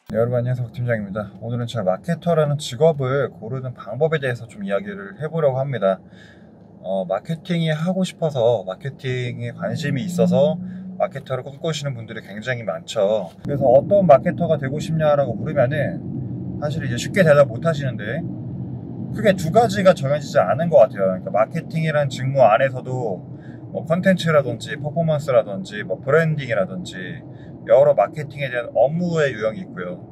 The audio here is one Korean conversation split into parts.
네, 여러분 안녕하세요, 팀장입니다. 오늘은 제가 마케터라는 직업을 고르는 방법에 대해서 좀 이야기를 해보려고 합니다. 마케팅이 하고 싶어서, 마케팅에 관심이 있어서 마케터를 꿈꾸시는 분들이 굉장히 많죠. 그래서 어떤 마케터가 되고 싶냐라고 물으면은 사실 이제 쉽게 대답 못 하시는데 크게 두 가지가 정해지지 않은 것 같아요. 그러니까 마케팅이란 직무 안에서도 컨텐츠라든지 퍼포먼스라든지 브랜딩이라든지 여러 마케팅에 대한 업무의 유형이 있고요.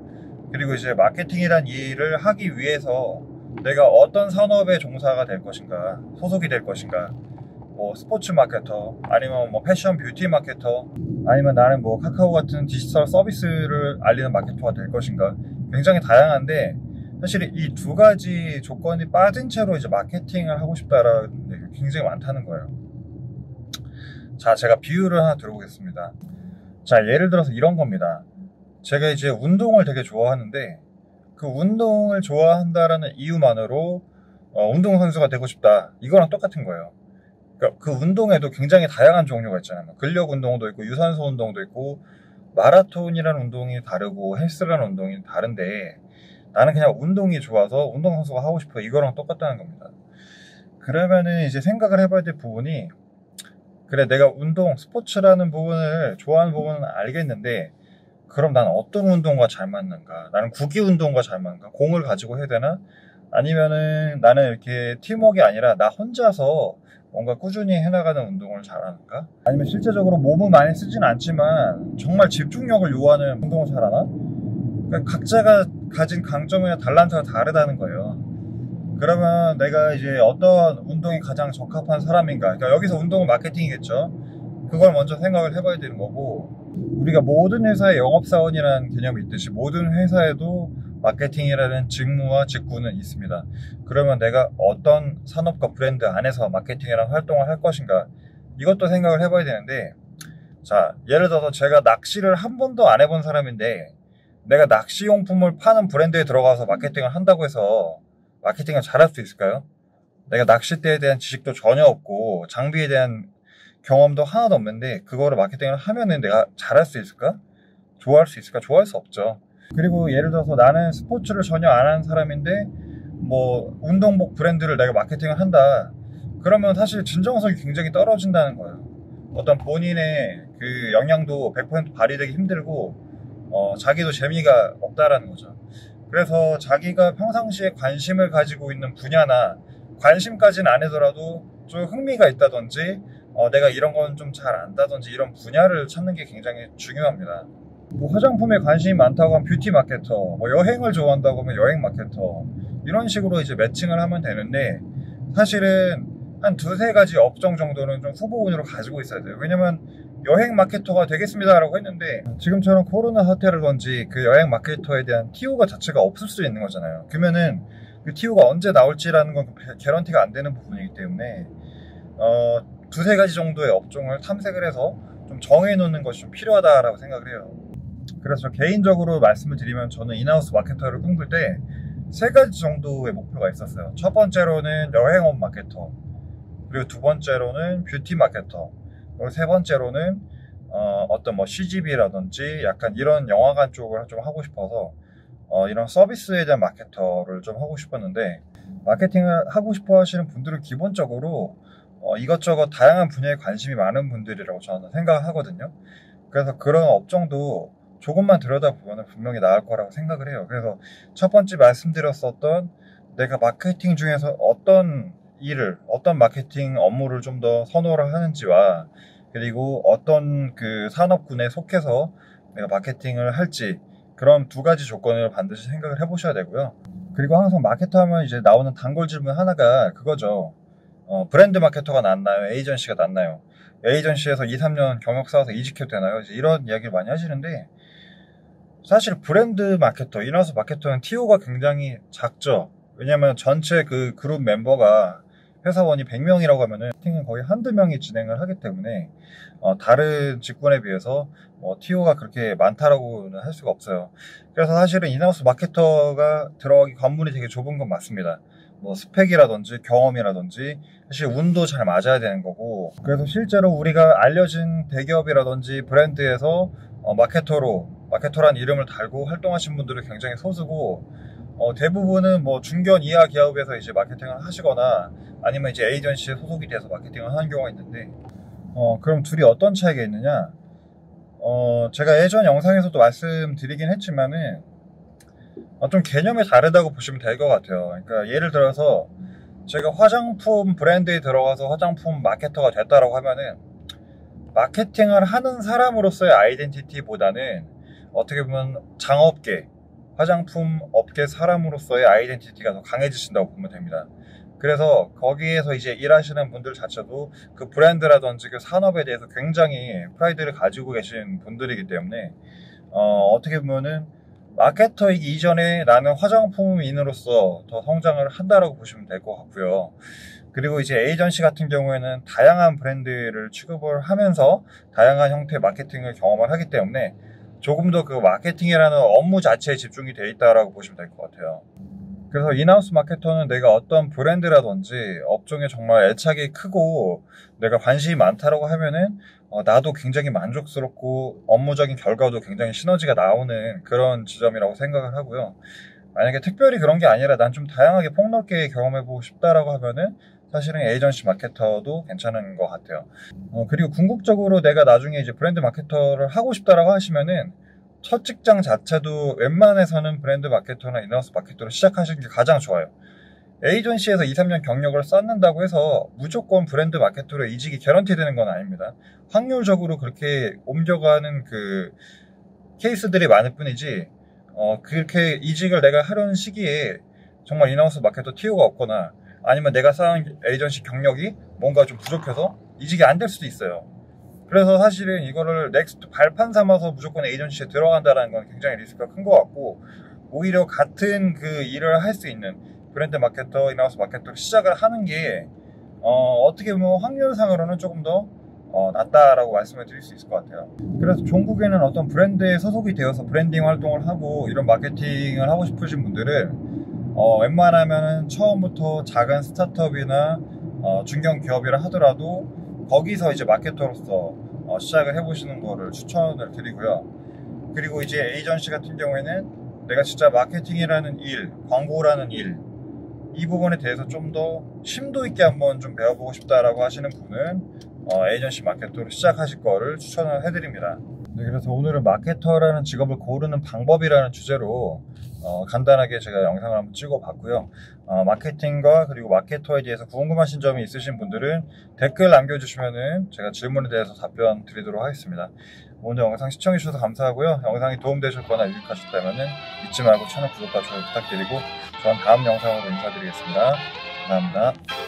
그리고 이제 마케팅이란 일을 하기 위해서 내가 어떤 산업의 종사가 될 것인가, 소속이 될 것인가, 스포츠 마케터, 아니면 패션 뷰티 마케터, 아니면 나는 카카오 같은 디지털 서비스를 알리는 마케터가 될 것인가, 굉장히 다양한데 사실 이 두 가지 조건이 빠진 채로 이제 마케팅을 하고 싶다라는 게 굉장히 많다는 거예요. 자, 제가 비유를 하나 들어보겠습니다. 자, 예를 들어서 이런 겁니다. 제가 이제 운동을 되게 좋아하는데 그 운동을 좋아한다라는 이유만으로 운동선수가 되고 싶다, 이거랑 똑같은 거예요. 그러니까 그 운동에도 굉장히 다양한 종류가 있잖아요. 근력 운동도 있고 유산소 운동도 있고 마라톤이라는 운동이 다르고 헬스라는 운동이 다른데 나는 그냥 운동이 좋아서 운동선수가 하고 싶어, 이거랑 똑같다는 겁니다. 그러면은 이제 생각을 해봐야 될 부분이, 그래 내가 운동, 스포츠라는 부분을 좋아하는 부분은 알겠는데 그럼 난 어떤 운동과 잘 맞는가? 나는 구기 운동과 잘 맞는가? 공을 가지고 해야 되나? 아니면은 나는 이렇게 팀워크가 아니라 나 혼자서 뭔가 꾸준히 해나가는 운동을 잘하는가? 아니면 실제적으로 몸을 많이 쓰진 않지만 정말 집중력을 요하는 운동을 잘하나? 그러니까 각자가 가진 강점이나 달란트가 다르다는 거예요. 그러면 내가 이제 어떤 운동이 가장 적합한 사람인가? 그러니까 여기서 운동은 마케팅이겠죠. 그걸 먼저 생각을 해봐야 되는 거고, 우리가 모든 회사의 영업사원이라는 개념이 있듯이 모든 회사에도 마케팅이라는 직무와 직군은 있습니다. 그러면 내가 어떤 산업과 브랜드 안에서 마케팅이라는 활동을 할 것인가, 이것도 생각을 해봐야 되는데, 자, 예를 들어서 제가 낚시를 한 번도 안 해본 사람인데 내가 낚시용품을 파는 브랜드에 들어가서 마케팅을 한다고 해서 마케팅을 잘할 수 있을까요? 내가 낚싯대에 대한 지식도 전혀 없고 장비에 대한 경험도 하나도 없는데 그거를 마케팅을 하면은 내가 잘할 수 있을까? 좋아할 수 있을까? 좋아할 수 없죠. 그리고 예를 들어서 나는 스포츠를 전혀 안 하는 사람인데 운동복 브랜드를 내가 마케팅을 한다, 그러면 사실 진정성이 굉장히 떨어진다는 거예요. 어떤 본인의 그 역량도 100% 발휘되기 힘들고 자기도 재미가 없다라는 거죠. 그래서 자기가 평상시에 관심을 가지고 있는 분야나 관심까지는 아니더라도 좀 흥미가 있다든지 내가 이런 건 좀 잘 안다든지 이런 분야를 찾는 게 굉장히 중요합니다. 화장품에 관심이 많다고 하면 뷰티 마케터, 여행을 좋아한다고 하면 여행 마케터, 이런 식으로 이제 매칭을 하면 되는데 사실은 한 두세 가지 업종 정도는 좀 후보군으로 가지고 있어야 돼요. 왜냐면 여행 마케터가 되겠습니다 라고 했는데 지금처럼 코로나 사태라든지 그 여행 마케터에 대한 TO가 자체가 없을 수 있는 거잖아요. 그러면은 그 TO가 언제 나올지라는 건 개런티가 안 되는 부분이기 때문에 두세 가지 정도의 업종을 탐색을 해서 좀 정해놓는 것이 좀 필요하다라고 생각을 해요. 그래서 개인적으로 말씀을 드리면 저는 인하우스 마케터를 꿈꿀 때 세 가지 정도의 목표가 있었어요. 첫 번째로는 여행업 마케터, 그리고 두 번째로는 뷰티 마케터, 그리고 세 번째로는 어떤 CGV라든지 약간 이런 영화관 쪽을 좀 하고 싶어서 이런 서비스에 대한 마케터를 좀 하고 싶었는데, 마케팅을 하고 싶어 하시는 분들은 기본적으로 이것저것 다양한 분야에 관심이 많은 분들이라고 저는 생각하거든요. 그래서 그런 업종도 조금만 들여다보면 분명히 나을 거라고 생각을 해요. 그래서 첫 번째 말씀드렸었던 내가 마케팅 중에서 어떤 마케팅 업무를 좀 더 선호를 하는지와, 그리고 어떤 그 산업군에 속해서 내가 마케팅을 할지, 그런 두 가지 조건을 반드시 생각을 해보셔야 되고요. 그리고 항상 마케터 하면 이제 나오는 단골 질문 하나가 그거죠. 브랜드 마케터가 낫나요? 에이전시가 낫나요? 에이전시에서 2, 3년 경력 쌓아서 이직해도 되나요? 이제 이런 이야기를 많이 하시는데, 사실 브랜드 마케터, 인하우스 마케터는 TO가 굉장히 작죠. 왜냐면 전체 그 그룹 멤버가 회사원이 100명이라고 하면은 마케팅은 거의 한두 명이 진행을 하기 때문에 다른 직군에 비해서 TO가 그렇게 많다라고는 할 수가 없어요. 그래서 사실은 인하우스 마케터가 들어가기 관문이 되게 좁은 건 맞습니다. 스펙이라든지 경험이라든지 사실 운도 잘 맞아야 되는 거고, 그래서 실제로 우리가 알려진 대기업이라든지 브랜드에서 마케터란 이름을 달고 활동하신 분들은 굉장히 소수고, 대부분은 뭐 중견 이하 기업에서 이제 마케팅을 하시거나 아니면 이제 에이전시에 소속이 돼서 마케팅을 하는 경우가 있는데, 그럼 둘이 어떤 차이가 있느냐? 제가 예전 영상에서도 말씀드리긴 했지만은, 좀 개념이 다르다고 보시면 될 것 같아요. 그러니까 예를 들어서 제가 화장품 브랜드에 들어가서 화장품 마케터가 됐다라고 하면은, 마케팅을 하는 사람으로서의 아이덴티티보다는 어떻게 보면 장업계, 화장품 업계 사람으로서의 아이덴티티가 더 강해지신다고 보면 됩니다. 그래서 거기에서 이제 일하시는 분들 자체도 그 브랜드라든지 그 산업에 대해서 굉장히 프라이드를 가지고 계신 분들이기 때문에, 어떻게 보면은 마케터이기 이전에 나는 화장품인으로서 더 성장을 한다라고 보시면 될 것 같고요. 그리고 이제 에이전시 같은 경우에는 다양한 브랜드를 취급을 하면서 다양한 형태의 마케팅을 경험을 하기 때문에 조금 더 그 마케팅이라는 업무 자체에 집중이 되어 있다라고 보시면 될 것 같아요. 그래서 인하우스 마케터는 내가 어떤 브랜드라든지 업종에 정말 애착이 크고 내가 관심이 많다라고 하면은 나도 굉장히 만족스럽고 업무적인 결과도 굉장히 시너지가 나오는 그런 지점이라고 생각을 하고요. 만약에 특별히 그런 게 아니라 난 좀 다양하게 폭넓게 경험해보고 싶다라고 하면은 사실은 에이전시 마케터도 괜찮은 것 같아요. 그리고 궁극적으로 내가 나중에 이제 브랜드 마케터를 하고 싶다라고 하시면은 첫 직장 자체도 웬만해서는 브랜드 마케터나 인하우스 마케터로 시작하시는 게 가장 좋아요. 에이전시에서 2, 3년 경력을 쌓는다고 해서 무조건 브랜드 마케터로 이직이 개런티 되는 건 아닙니다. 확률적으로 그렇게 옮겨가는 그 케이스들이 많을 뿐이지, 그렇게 이직을 내가 하려는 시기에 정말 인하우스 마케터 TO가 없거나 아니면 내가 쌓은 에이전시 경력이 뭔가 좀 부족해서 이직이 안 될 수도 있어요. 그래서 사실은 이거를 넥스트 발판 삼아서 무조건 에이전시에 들어간다는 건 굉장히 리스크가 큰 것 같고, 오히려 같은 그 일을 할 수 있는 브랜드 마케터, 인하우스 마케터를 시작을 하는 게 어떻게 보면 확률상으로는 조금 더 낫다라고 말씀을 드릴 수 있을 것 같아요. 그래서 종국에는 어떤 브랜드에 소속이 되어서 브랜딩 활동을 하고 이런 마케팅을 하고 싶으신 분들은 웬만하면 처음부터 작은 스타트업이나 중견 기업이라 하더라도 거기서 이제 마케터로서 시작을 해보시는 거를 추천을 드리고요. 그리고 이제 에이전시 같은 경우에는 내가 진짜 마케팅이라는 일, 광고라는 일, 이 부분에 대해서 좀 더 심도 있게 한번 좀 배워보고 싶다라고 하시는 분은 에이전시 마케터로 시작하실 거를 추천을 해드립니다. 네, 그래서 오늘은 마케터라는 직업을 고르는 방법이라는 주제로 간단하게 제가 영상을 한번 찍어봤고요. 마케팅과 그리고 마케터에 대해서 궁금하신 점이 있으신 분들은 댓글 남겨주시면은 제가 질문에 대해서 답변 드리도록 하겠습니다. 오늘 영상 시청해주셔서 감사하고요. 영상이 도움되셨거나 유익하셨다면은 잊지 말고 채널 구독과 좋아요 부탁드리고 저는 다음 영상으로 인사드리겠습니다. 감사합니다.